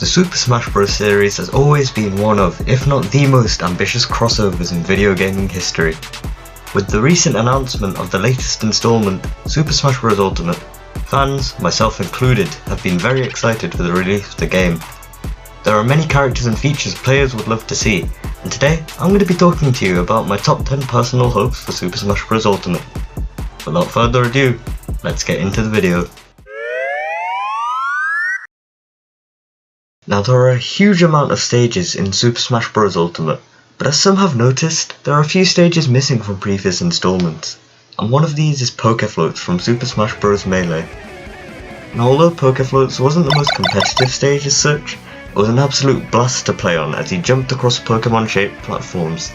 Super Smash Bros. Series has always been one of, if not the most ambitious crossovers in video gaming history. With the recent announcement of the latest installment, Super Smash Bros. Ultimate, fans, myself included, have been very excited for the release of the game. There are many characters and features players would love to see, and today I'm going to be talking to you about my top 10 personal hopes for Super Smash Bros. Ultimate. Without further ado, let's get into the video. Now there are a huge amount of stages in Super Smash Bros. Ultimate, but as some have noticed, there are a few stages missing from previous installments, and one of these is Pokefloats from Super Smash Bros. Melee. Now although Pokefloats wasn't the most competitive stage as such, it was an absolute blast to play on as he jumped across Pokemon-shaped platforms.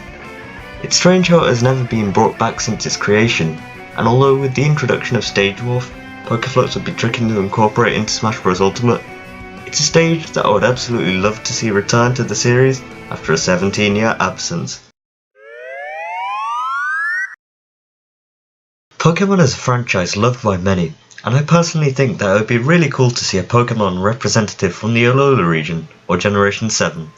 It's strange how it has never been brought back since its creation, and although with the introduction of Stage Morph, Pokefloats would be tricky to incorporate into Smash Bros. Ultimate, it's a stage that I would absolutely love to see return to the series after a 17-year absence. Pokemon is a franchise loved by many, and I personally think that it would be really cool to see a Pokemon representative from the Alola region, or Generation 7.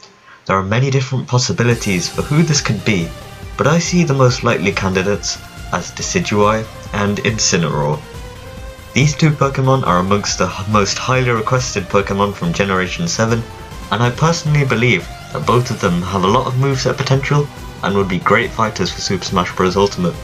There are many different possibilities for who this could be, but I see the most likely candidates as Decidueye and Incineroar. These two Pokemon are amongst the most highly requested Pokemon from Generation 7, and I personally believe that both of them have a lot of moveset potential and would be great fighters for Super Smash Bros. Ultimate.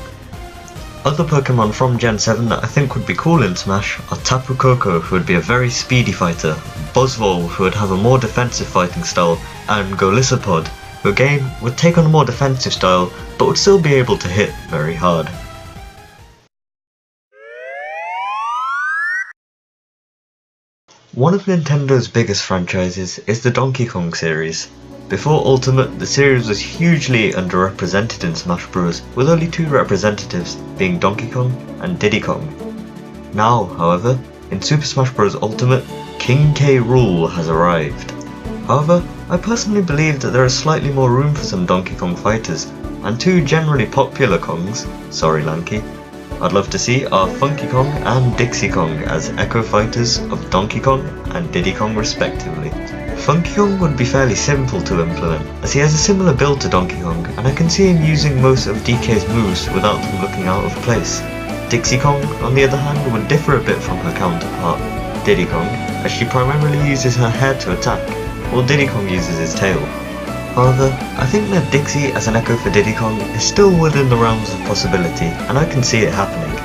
Other Pokemon from Gen 7 that I think would be cool in Smash are Tapu Koko, who would be a very speedy fighter, Buzzwole, who would have a more defensive fighting style, and Golisopod, who again would take on a more defensive style but would still be able to hit very hard. One of Nintendo's biggest franchises is the Donkey Kong series. Before Ultimate, the series was hugely underrepresented in Smash Bros, with only two representatives being Donkey Kong and Diddy Kong. Now, however, in Super Smash Bros. Ultimate, King K. Rool has arrived. However, I personally believe that there is slightly more room for some Donkey Kong fighters, and two generally popular Kongs, sorry Lanky, I'd love to see are Funky Kong and Dixie Kong as Echo fighters of Donkey Kong and Diddy Kong respectively. Funky Kong would be fairly simple to implement, as he has a similar build to Donkey Kong, and I can see him using most of DK's moves without them looking out of place. Dixie Kong, on the other hand, would differ a bit from her counterpart, Diddy Kong, as she primarily uses her hair to attack, while Diddy Kong uses his tail. However, I think that Dixie as an echo for Diddy Kong is still within the realms of possibility, and I can see it happening.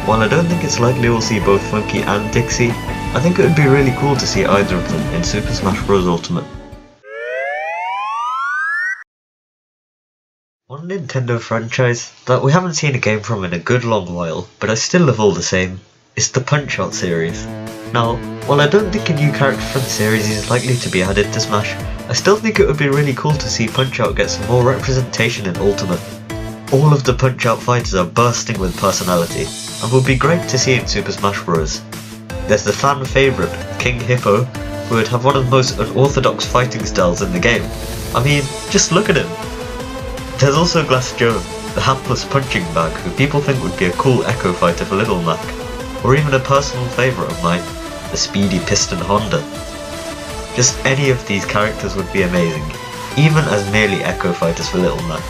While I don't think it's likely we'll see both Funky and Dixie, I think it would be really cool to see either of them in Super Smash Bros. Ultimate. One Nintendo franchise that we haven't seen a game from in a good long while, but I still love all the same, is the Punch-Out series. Now, while I don't think a new character from the series is likely to be added to Smash, I still think it would be really cool to see Punch-Out get some more representation in Ultimate. All of the Punch-Out fighters are bursting with personality, and would be great to see in Super Smash Bros. There's the fan favourite, King Hippo, who would have one of the most unorthodox fighting styles in the game. I mean, just look at him! There's also Glass Joe, the hapless punching bag who people think would be a cool Echo fighter for Little Mac, or even a personal favourite of mine, the speedy Piston Honda. Just any of these characters would be amazing, even as merely Echo fighters for Little Mac.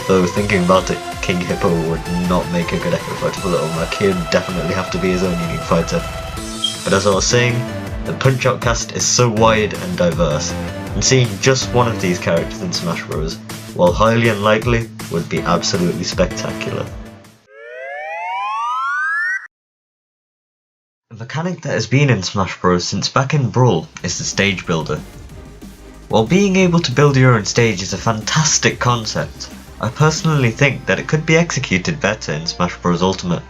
Though thinking about it, King Hippo would not make a good Echo fighter for Little Mac, he would definitely have to be his own unique fighter. But as I was saying, the Punch-Out cast is so wide and diverse, and seeing just one of these characters in Smash Bros, while highly unlikely, would be absolutely spectacular. A mechanic that has been in Smash Bros since back in Brawl is the stage builder. While being able to build your own stage is a fantastic concept, I personally think that it could be executed better in Smash Bros Ultimate.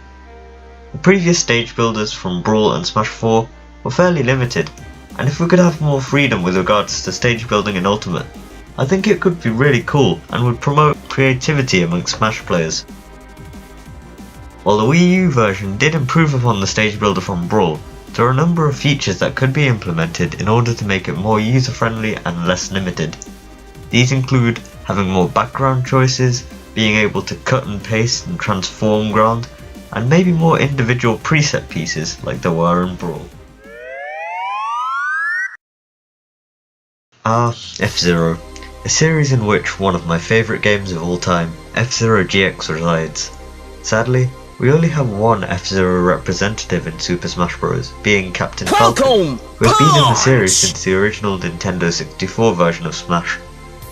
The previous stage builders from Brawl and Smash 4 were fairly limited, and if we could have more freedom with regards to stage building in Ultimate, I think it could be really cool and would promote creativity amongst Smash players. While the Wii U version did improve upon the stage builder from Brawl, there are a number of features that could be implemented in order to make it more user friendly and less limited. These include having more background choices, being able to cut and paste and transform ground, and maybe more individual preset pieces like there were in Brawl. F-Zero, a series in which one of my favourite games of all time, F-Zero GX, resides. Sadly, we only have one F-Zero representative in Super Smash Bros, being Captain Falcon, who has been in the series since the original Nintendo 64 version of Smash,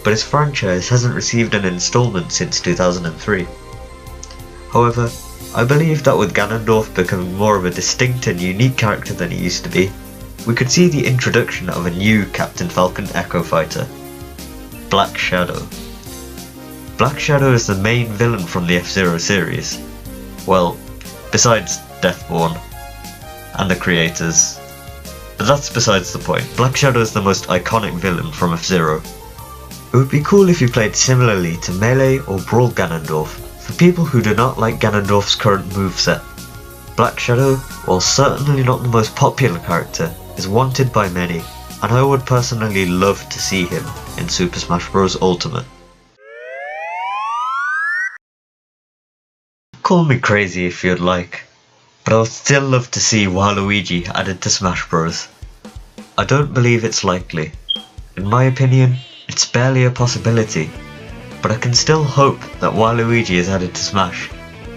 but his franchise hasn't received an installment since 2003. However, I believe that with Ganondorf becoming more of a distinct and unique character than he used to be, we could see the introduction of a new Captain Falcon Echo Fighter, Black Shadow. Black Shadow is the main villain from the F-Zero series. Well, besides Deathborn and the creators. But that's besides the point. Black Shadow is the most iconic villain from F-Zero. It would be cool if he played similarly to Melee or Brawl Ganondorf, for people who do not like Ganondorf's current moveset. Black Shadow, while certainly not the most popular character, is wanted by many, and I would personally love to see him in Super Smash Bros. Ultimate. Call me crazy if you'd like, but I would still love to see Waluigi added to Smash Bros. I don't believe it's likely. In my opinion, it's barely a possibility, but I can still hope that Waluigi is added to Smash,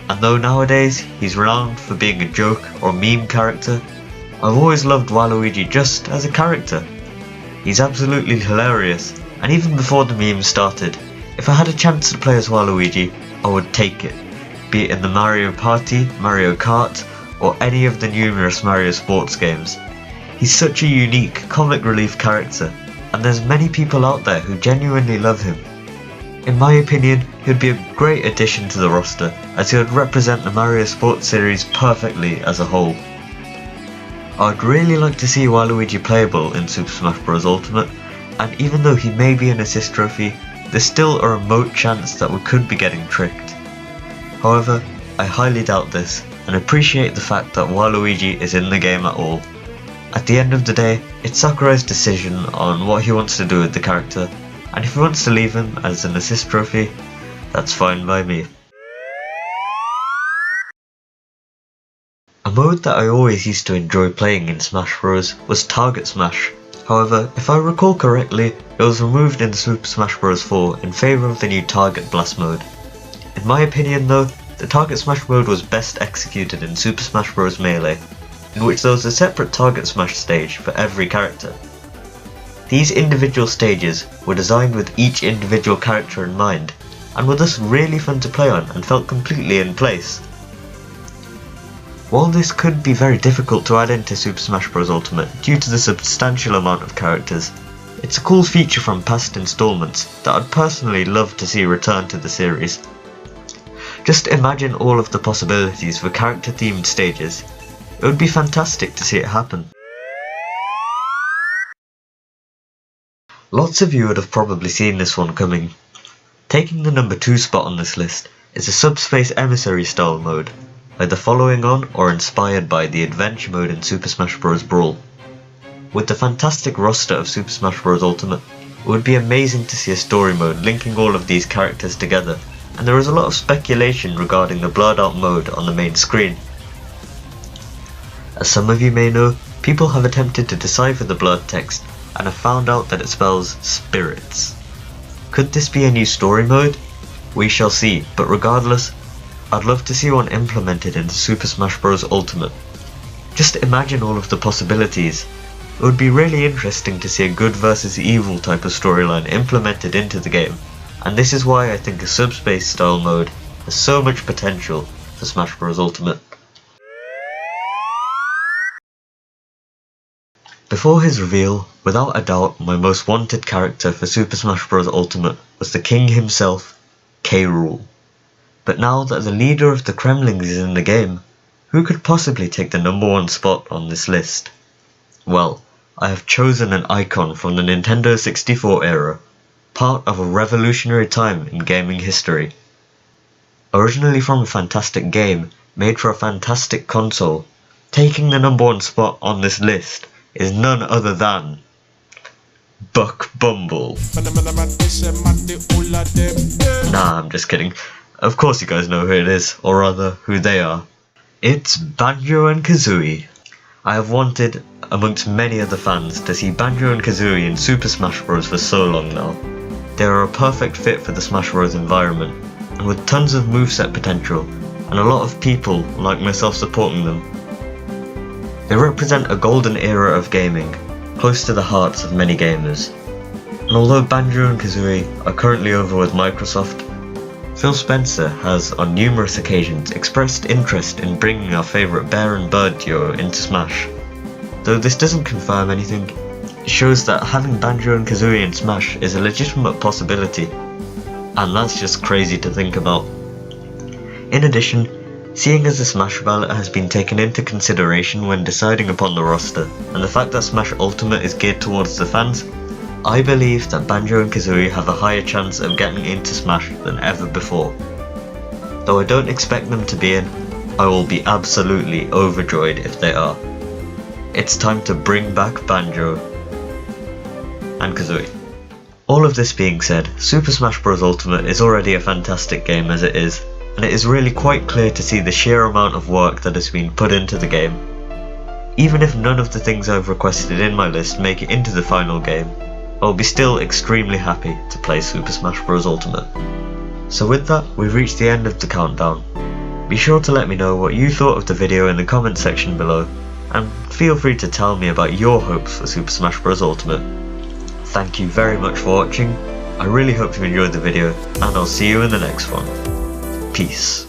and though nowadays he's renowned for being a joke or meme character, I've always loved Waluigi just as a character. He's absolutely hilarious, and even before the memes started, if I had a chance to play as Waluigi, I would take it. Be it in the Mario Party, Mario Kart, or any of the numerous Mario sports games. He's such a unique, comic relief character, and there's many people out there who genuinely love him. In my opinion, he would be a great addition to the roster, as he would represent the Mario Sports series perfectly as a whole. I'd really like to see Waluigi playable in Super Smash Bros. Ultimate, and even though he may be an assist trophy, there's still a remote chance that we could be getting tricked. However, I highly doubt this, and appreciate the fact that Waluigi is in the game at all. At the end of the day, it's Sakurai's decision on what he wants to do with the character, and if he wants to leave him as an assist trophy, that's fine by me. A mode that I always used to enjoy playing in Smash Bros. Was Target Smash. However, if I recall correctly, it was removed in Super Smash Bros. 4 in favour of the new Target Blast mode. In my opinion though, the Target Smash mode was best executed in Super Smash Bros. Melee, in which there was a separate Target Smash stage for every character. These individual stages were designed with each individual character in mind, and were thus really fun to play on and felt completely in place. While this could be very difficult to add into Super Smash Bros. Ultimate due to the substantial amount of characters, it's a cool feature from past installments that I'd personally love to see return to the series. Just imagine all of the possibilities for character themed stages. It would be fantastic to see it happen. Lots of you would have probably seen this one coming. Taking the number 2 spot on this list is a Subspace Emissary style mode, either following on or inspired by the adventure mode in Super Smash Bros. Brawl. With the fantastic roster of Super Smash Bros. Ultimate, it would be amazing to see a story mode linking all of these characters together, and there is a lot of speculation regarding the blurred out mode on the main screen. As some of you may know, people have attempted to decipher the blurred text and have found out that it spells spirits. Could this be a new story mode? We shall see, but regardless, I'd love to see one implemented into Super Smash Bros. Ultimate. Just imagine all of the possibilities. It would be really interesting to see a good versus evil type of storyline implemented into the game, and this is why I think a Subspace style mode has so much potential for Smash Bros. Ultimate. Before his reveal, without a doubt my most wanted character for Super Smash Bros. Ultimate was the king himself, K. Rool. But now that the leader of the Kremlings is in the game, who could possibly take the number 1 spot on this list? Well, I have chosen an icon from the Nintendo 64 era, part of a revolutionary time in gaming history. Originally from a fantastic game, made for a fantastic console, taking the number 1 spot on this list is none other than Buck Bumble. Nah, I'm just kidding. Of course you guys know who it is, or rather, who they are. It's Banjo and Kazooie. I have wanted amongst many other fans to see Banjo and Kazooie in Super Smash Bros. For so long now. They are a perfect fit for the Smash Bros. Environment, and with tons of moveset potential, and a lot of people like myself supporting them. They represent a golden era of gaming, close to the hearts of many gamers. And although Banjo and Kazooie are currently over with Microsoft, Phil Spencer has on numerous occasions expressed interest in bringing our favourite bear and bird duo into Smash. Though this doesn't confirm anything, it shows that having Banjo and Kazooie in Smash is a legitimate possibility, and that's just crazy to think about. In addition, seeing as the Smash ballot has been taken into consideration when deciding upon the roster, and the fact that Smash Ultimate is geared towards the fans, I believe that Banjo and Kazooie have a higher chance of getting into Smash than ever before. Though I don't expect them to be in, I will be absolutely overjoyed if they are. It's time to bring back Banjo and Kazooie. All of this being said, Super Smash Bros. Ultimate is already a fantastic game as it is, and it is really quite clear to see the sheer amount of work that has been put into the game. Even if none of the things I've requested in my list make it into the final game, I'll be still extremely happy to play Super Smash Bros. Ultimate. So with that, we've reached the end of the countdown. Be sure to let me know what you thought of the video in the comment section below, and feel free to tell me about your hopes for Super Smash Bros. Ultimate. Thank you very much for watching, I really hope you enjoyed the video, and I'll see you in the next one. Peace.